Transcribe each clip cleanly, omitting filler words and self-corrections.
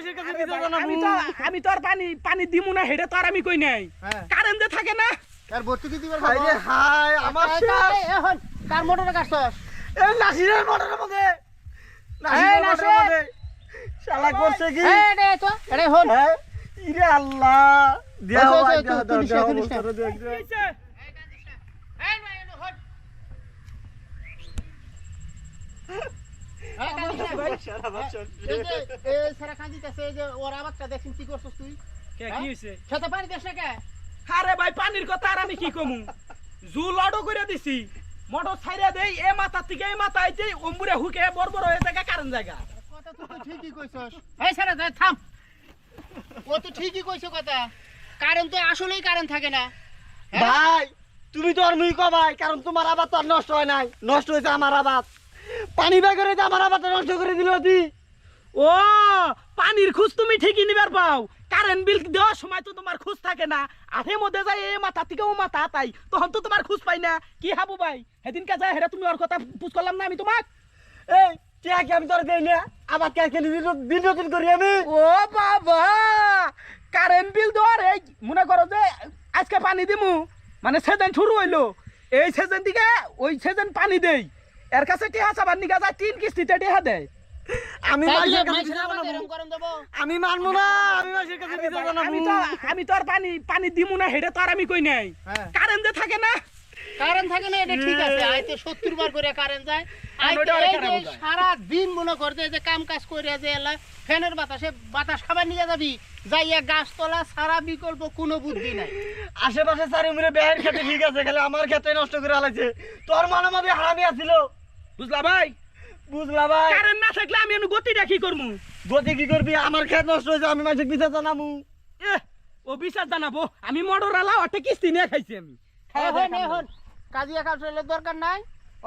মাসের কাছে দিতে জানাবো আমি তো আর পানি দিমু না হেডে তো আর আমি কই নাই কারেন্ট যে থাকে না আর ভর্তুকি দিবার হাই রে হাই আমার এখন কার মোটরে কাটছস এই নাসিরের মোটরের মধ্যে নাসিরের মোটরের মধ্যে শালা করছে কি এই রে তো আরে হন ইরে আল্লাহ দেও ভাই সারা কাঁদিতেছে যে ওর আবাদটা দেখছিস কি করছস তুই কে কি হইছে খেতে পানি দেশ না কে আরে ভাই পানির কথা আর আমি কি কমু জুল অটো করে দিছি মোটর ছাইরা দেই এ মাথা থেকে এই মাথা আইতে অম্বুরে হুকে বড় হয়ে জায়গা কারণ জায়গা কথা তুই তো ঠিকই কইছস এই সারা যা থাম ও তো ঠিকই কইছো কথা কারেন্ট তো আসলেই কারেন্ট থাকে না ভাই তুমি তো আর মুই কো ভাই কারণ তোমার আবাদ তো আর নষ্ট হয় নাই নষ্ট হইছে আমার আবাদ পানি বের করে যে আমার আবাদ নষ্ট করে দিল তুই ও পানির খোঁজ তুমি ঠিকই নিবার পাও কারেন্ট বিল দেওয়ার সময় তো তোমার খোঁজ থাকে না আঠে মধ্যে যায় এ মাথা থেকে ও মাথা তাই তখন তো তোমার খোঁজ পাই না কি হাবু ভাই সেদিনকে যায় হেরা তুমি ওর কথা পুছ করলাম না আমি তোমাক এই কে কি আমি তোর দেই না আবাদ কে কে দিন নতুন করি আমি ও বাবা কারেন্ট বিল দেওয়ার এই মনে করো যে আজকে পানি দিমু মানে সেদিন শুরু হইলো এই সেদিন দিকে ওই সেদিন পানি দেই এর কাছে টিহা চাবার নিগা যায় 3 কিস্তিতে টিহা দেয় আমি মাসের কাছে মাইসের আবাদ এরকম করন দেব আমি মানবো না আমি মাসের কাছে দিতে জানাবো আমি তো আর পানি দিমু না হেডে তো আর আমি কই নাই কারেন্ট যে থাকে না কারেন্ট থাকে না এটা ঠিক আছে আইতে 70 বার করে কারেন্ট যায় আইতে সারা দিন মনে করতে যে কাম কাজ করে যে এলা ফ্যানের বাতাসে বাতাস খাবার নিয়ে যাবি যাইয়া গাছতলা সারা বিকল্প কোনো বুদ্ধি নাই আশেপাশে চারি মুরে বেহের খেতে ঠিক আছে খালি আমার খেতে নষ্ট করে আলাইছে তোর মনে মধ্যে হারামি আছিল বুঝলা ভাই বুঝলা ভাই কারেন্ট না থাকলে আমি গতিটা কি করমু গতি কি করবি আমার খেত নষ্ট হয়েছে আমি মাসে পিছা জানামু এ ও বিচার জানাবো আমি মডর আলা ওটা কিস্তি নিয়ে খাইছি আমি এখন কাজিয়া কাজের দরকার নাই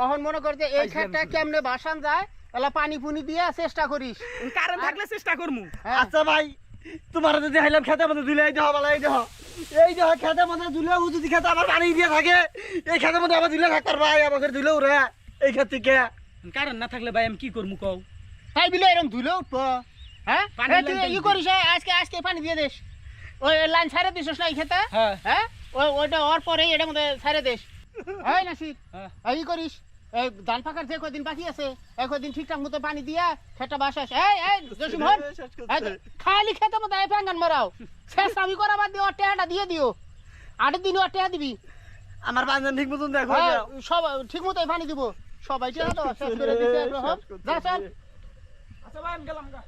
এখন মনে করতে এই খেতটা কেমনে বাসান যায় এলা পানি পুনি দিয়ে চেষ্টা করিস কারেন্ট থাকলে চেষ্টা করমু আচ্ছা ভাই তোমার যদি হাইলাম খেতে মধ্যে দিলে এই দেহ বালা এই দেহ খেতে মধ্যে দিলে ও যদি খেতে আমার পানি দিয়ে থাকে এই খেতে মধ্যে আবার দিলে থাকার ভাই আমাকে দিলেও রে এই খেত থেকে কারেন্ট না থাকলে ভাই আমি কি করমু কও তাই বিলে এরকম ধুলে উঠবো হ্যাঁ তুই ই করিস আজকে পানি দিয়ে দিস ওই লাইন ছাড়ে দিস না এই খেতে হ্যাঁ ওইটা ওর পরে এটার মধ্যে ছাড়ে দিস এই নাসির এই করিস এই ধান পাকার যে কয়দিন বাকি আছে এই কয়দিন ঠিকঠাক মতো পানি দিয়া খেতটা বাসাস এই জসিম হন খালি খেতে মতো এই প্যাঙ্গান মারাও শেষ আমি করা বাদ দিয়ে ওর টেহাটা দিয়ে দিও 8 দিন ওর টেহা দিবি আমার বান্ধব ঠিক মতন দেখো সব ঠিক মতো পানি দিব সবাই টেহা তো শেষ করে দিতে যা চল আচ্ছা ভাই আমি গেলাম গা